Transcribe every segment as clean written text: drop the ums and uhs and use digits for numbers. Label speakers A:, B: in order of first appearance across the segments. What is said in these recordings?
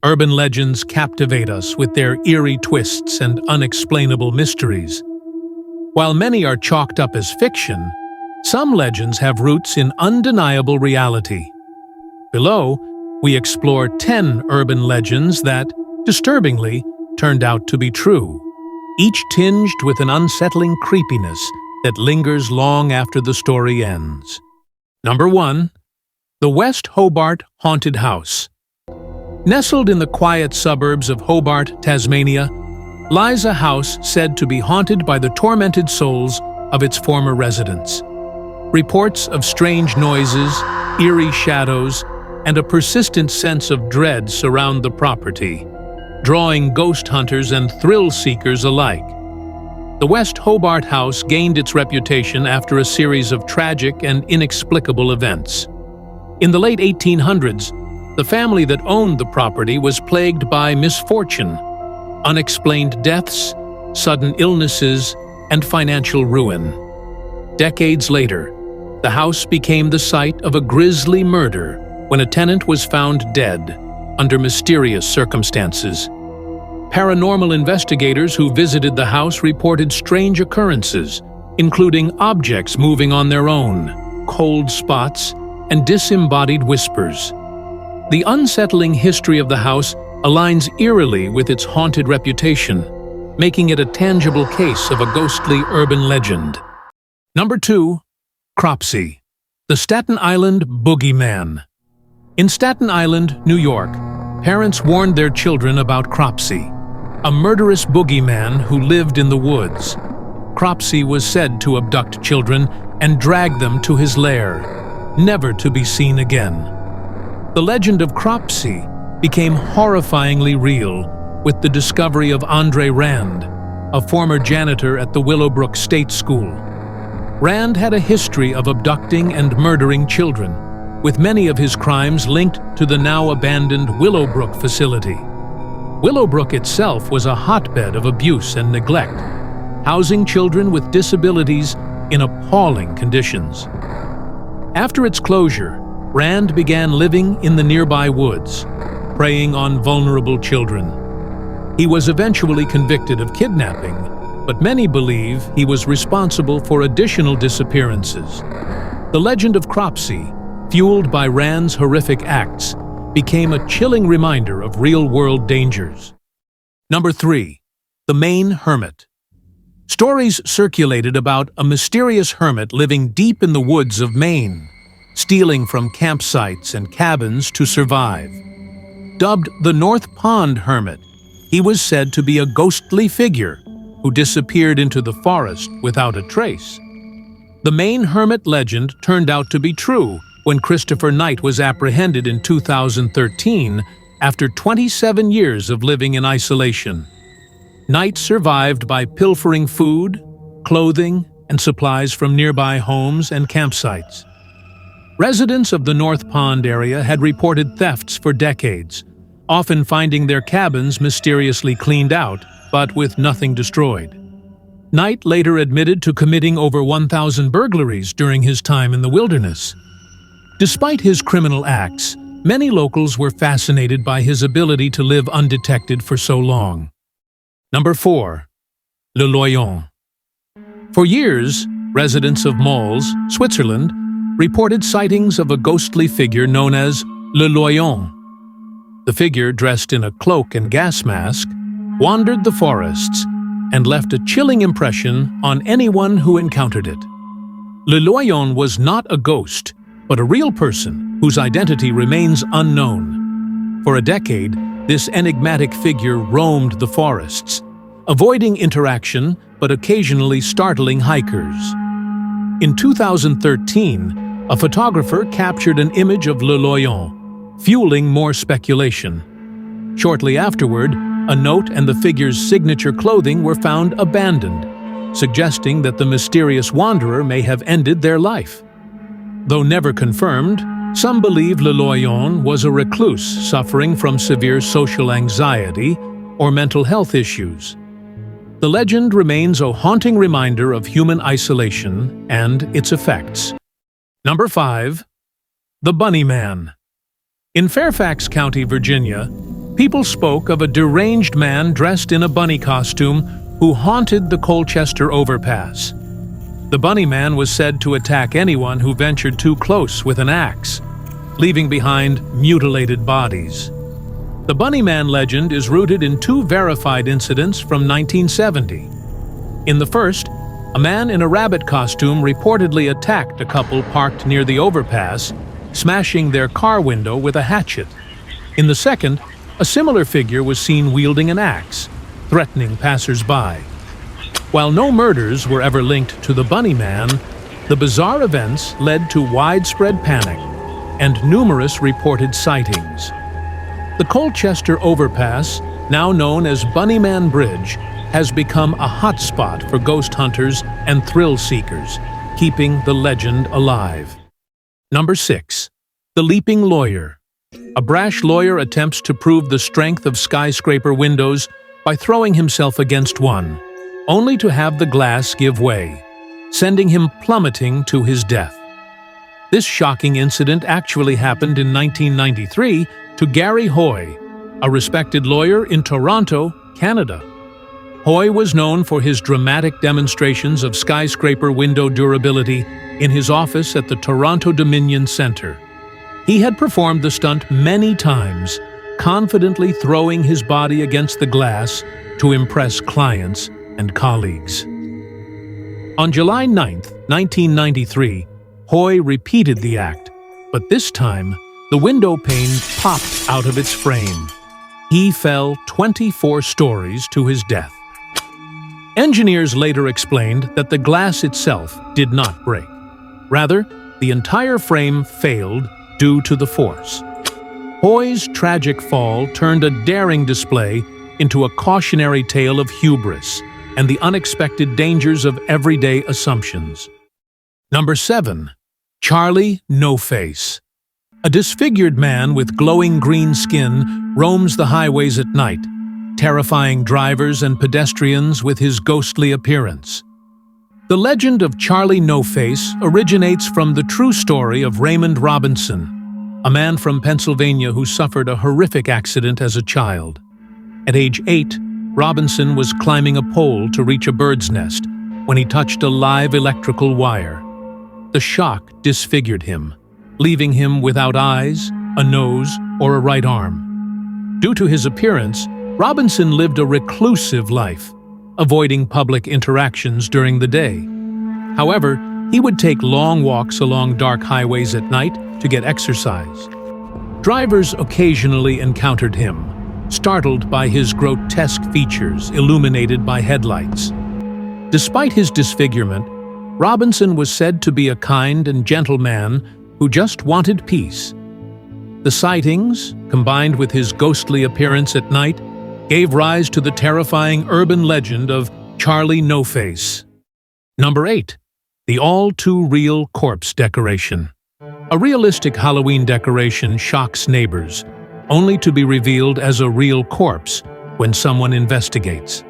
A: Urban legends captivate us with their eerie twists and unexplainable mysteries. While many are chalked up as fiction, some legends have roots in undeniable reality. Below, we explore 10 urban legends that, disturbingly, turned out to be true, each tinged with an unsettling creepiness that lingers long after the story ends. Number 1. The West Hobart Haunted House. Nestled in the quiet suburbs of Hobart, Tasmania, lies a house said to be haunted by the tormented souls of its former residents. Reports of strange noises, eerie shadows, and a persistent sense of dread surround the property, drawing ghost hunters and thrill seekers alike. The West Hobart House gained its reputation after a series of tragic and inexplicable events. In the late 1800s, the family that owned the property was plagued by misfortune, unexplained deaths, sudden illnesses, and financial ruin. Decades later, the house became the site of a grisly murder when a tenant was found dead under mysterious circumstances. Paranormal investigators who visited the house reported strange occurrences, including objects moving on their own, cold spots, and disembodied whispers. The unsettling history of the house aligns eerily with its haunted reputation, making it a tangible case of a ghostly urban legend. Number 2. Cropsey, the Staten Island Boogeyman. In Staten Island, New York, parents warned their children about Cropsey, a murderous boogeyman who lived in the woods. Cropsey was said to abduct children and drag them to his lair, never to be seen again. The legend of Cropsey became horrifyingly real with the discovery of Andre Rand, a former janitor at the Willowbrook State School. Rand had a history of abducting and murdering children, with many of his crimes linked to the now-abandoned Willowbrook facility. Willowbrook itself was a hotbed of abuse and neglect, housing children with disabilities in appalling conditions. After its closure, Rand began living in the nearby woods, preying on vulnerable children. He was eventually convicted of kidnapping, but many believe he was responsible for additional disappearances. The legend of Cropsey, fueled by Rand's horrific acts, became a chilling reminder of real-world dangers. Number 3. The Maine Hermit. Stories circulated about a mysterious hermit living deep in the woods of Maine, stealing from campsites and cabins to survive. Dubbed the North Pond Hermit, he was said to be a ghostly figure who disappeared into the forest without a trace. The Maine Hermit legend turned out to be true when Christopher Knight was apprehended in 2013 after 27 years of living in isolation. Knight survived by pilfering food, clothing, and supplies from nearby homes and campsites. Residents of the North Pond area had reported thefts for decades, often finding their cabins mysteriously cleaned out, but with nothing destroyed. Knight later admitted to committing over 1,000 burglaries during his time in the wilderness. Despite his criminal acts, many locals were fascinated by his ability to live undetected for so long. Number 4. Loyon. For years, residents of Mols, Switzerland, reported sightings of a ghostly figure known as Loyon. The figure, dressed in a cloak and gas mask, wandered the forests and left a chilling impression on anyone who encountered it. Loyon was not a ghost, but a real person whose identity remains unknown. For a decade, this enigmatic figure roamed the forests, avoiding interaction but occasionally startling hikers. In 2013, a photographer captured an image of Loyon, fueling more speculation. Shortly afterward, a note and the figure's signature clothing were found abandoned, suggesting that the mysterious wanderer may have ended their life. Though never confirmed, some believe Loyon was a recluse suffering from severe social anxiety or mental health issues. The legend remains a haunting reminder of human isolation and its effects. Number 5. The Bunny Man. In Fairfax County, Virginia, People spoke of a deranged man dressed in a bunny costume who haunted the Colchester overpass. The bunny man was said to attack anyone who ventured too close with an axe, leaving behind mutilated bodies. The bunny man legend is rooted in two verified incidents from 1970. In the first, a man in a rabbit costume reportedly attacked a couple parked near the overpass, smashing their car window with a hatchet. In the second, a similar figure was seen wielding an axe, threatening passers-by. While no murders were ever linked to the bunny man, the bizarre events led to widespread panic and numerous reported sightings. The Colchester overpass, now known as Bunnyman Bridge, has become a hotspot for ghost hunters and thrill seekers, keeping the legend alive. Number 6. The Leaping Lawyer. A brash lawyer attempts to prove the strength of skyscraper windows by throwing himself against one, only to have the glass give way, sending him plummeting to his death. This shocking incident actually happened in 1993 to Gary Hoy, a respected lawyer in Toronto, Canada. Hoy was known for his dramatic demonstrations of skyscraper window durability in his office at the Toronto Dominion Centre. He had performed the stunt many times, confidently throwing his body against the glass to impress clients and colleagues. On July 9, 1993, Hoy repeated the act, but this time, the window pane popped out of its frame. He fell 24 stories to his death. Engineers later explained that the glass itself did not break. Rather, the entire frame failed due to the force. Hoy's tragic fall turned a daring display into a cautionary tale of hubris and the unexpected dangers of everyday assumptions. Number 7. Charlie No-Face. A disfigured man with glowing green skin roams the highways at night, terrifying drivers and pedestrians with his ghostly appearance. The legend of Charlie No-Face originates from the true story of Raymond Robinson, a man from Pennsylvania who suffered a horrific accident as a child. At age 8, Robinson was climbing a pole to reach a bird's nest when he touched a live electrical wire. The shock disfigured him, leaving him without eyes, a nose, or a right arm. Due to his appearance, Robinson lived a reclusive life, avoiding public interactions during the day. However, he would take long walks along dark highways at night to get exercise. Drivers occasionally encountered him, startled by his grotesque features illuminated by headlights. Despite his disfigurement, Robinson was said to be a kind and gentle man who just wanted peace. The sightings, combined with his ghostly appearance at night, gave rise to the terrifying urban legend of Charlie No-Face. Number 8. The all-too-real corpse decoration. A realistic Halloween decoration shocks neighbors, only to be revealed as a real corpse when someone investigates.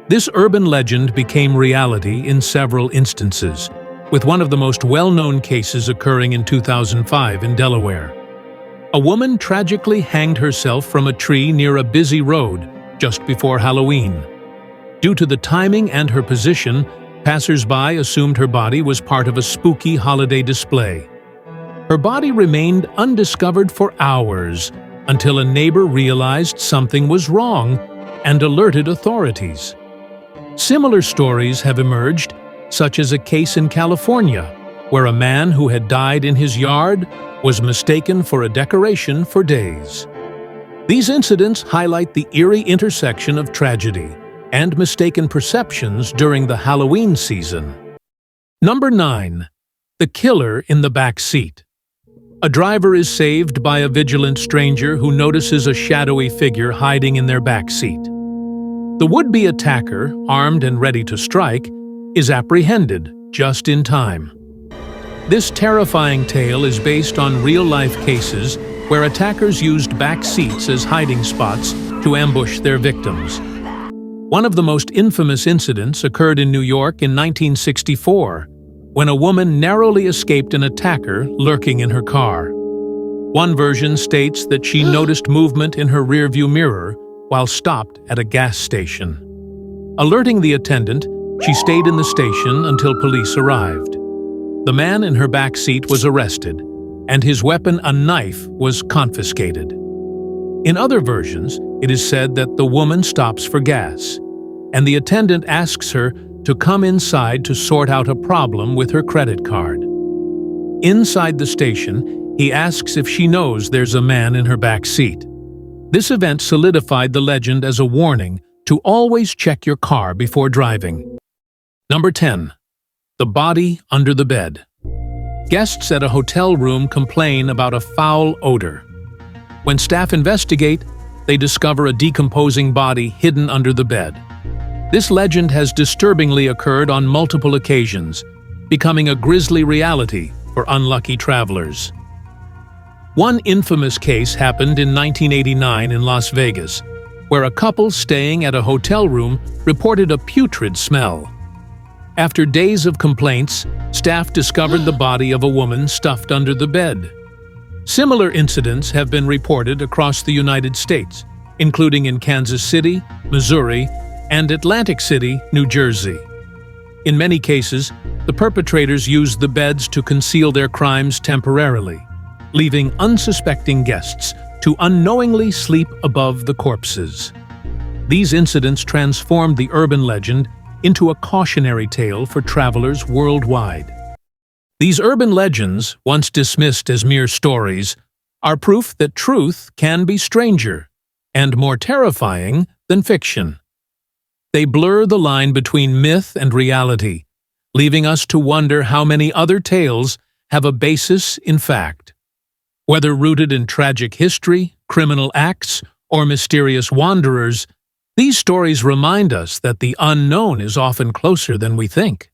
A: This urban legend became reality in several instances, with one of the most well-known cases occurring in 2005 in Delaware. A woman tragically hanged herself from a tree near a busy road just before Halloween. Due to the timing and her position, passers-by assumed her body was part of a spooky holiday display. Her body remained undiscovered for hours until a neighbor realized something was wrong and alerted authorities. Similar stories have emerged, such as a case in California, where a man who had died in his yard was mistaken for a decoration for days. These incidents highlight the eerie intersection of tragedy and mistaken perceptions during the Halloween season. Number 9. The Killer in the Backseat. A driver is saved by a vigilant stranger who notices a shadowy figure hiding in their backseat. The would-be attacker, armed and ready to strike, is apprehended just in time. This terrifying tale is based on real-life cases where attackers used back seats as hiding spots to ambush their victims. One of the most infamous incidents occurred in New York in 1964, when a woman narrowly escaped an attacker lurking in her car. One version states that she noticed movement in her rearview mirror while stopped at a gas station. Alerting the attendant, she stayed in the station until police arrived. The man in her back seat was arrested, and his weapon, a knife, was confiscated. In other versions, it is said that the woman stops for gas, and the attendant asks her to come inside to sort out a problem with her credit card. Inside the station, he asks if she knows there's a man in her back seat. This event solidified the legend as a warning to always check your car before driving. Number 10. The body under the bed. Guests at a hotel room complain about a foul odor. When staff investigate, they discover a decomposing body hidden under the bed. This legend has disturbingly occurred on multiple occasions, becoming a grisly reality for unlucky travelers. One infamous case happened in 1989 in Las Vegas, where a couple staying at a hotel room reported a putrid smell. After days of complaints, staff discovered the body of a woman stuffed under the bed. Similar incidents have been reported across the United States, including in Kansas City, Missouri, and Atlantic City, New Jersey. In many cases, the perpetrators used the beds to conceal their crimes temporarily, leaving unsuspecting guests to unknowingly sleep above the corpses. These incidents transformed the urban legend into a cautionary tale for travelers worldwide. These urban legends, once dismissed as mere stories, are proof that truth can be stranger and more terrifying than fiction. They blur the line between myth and reality, leaving us to wonder how many other tales have a basis in fact. Whether rooted in tragic history, criminal acts, or mysterious wanderers, these stories remind us that the unknown is often closer than we think.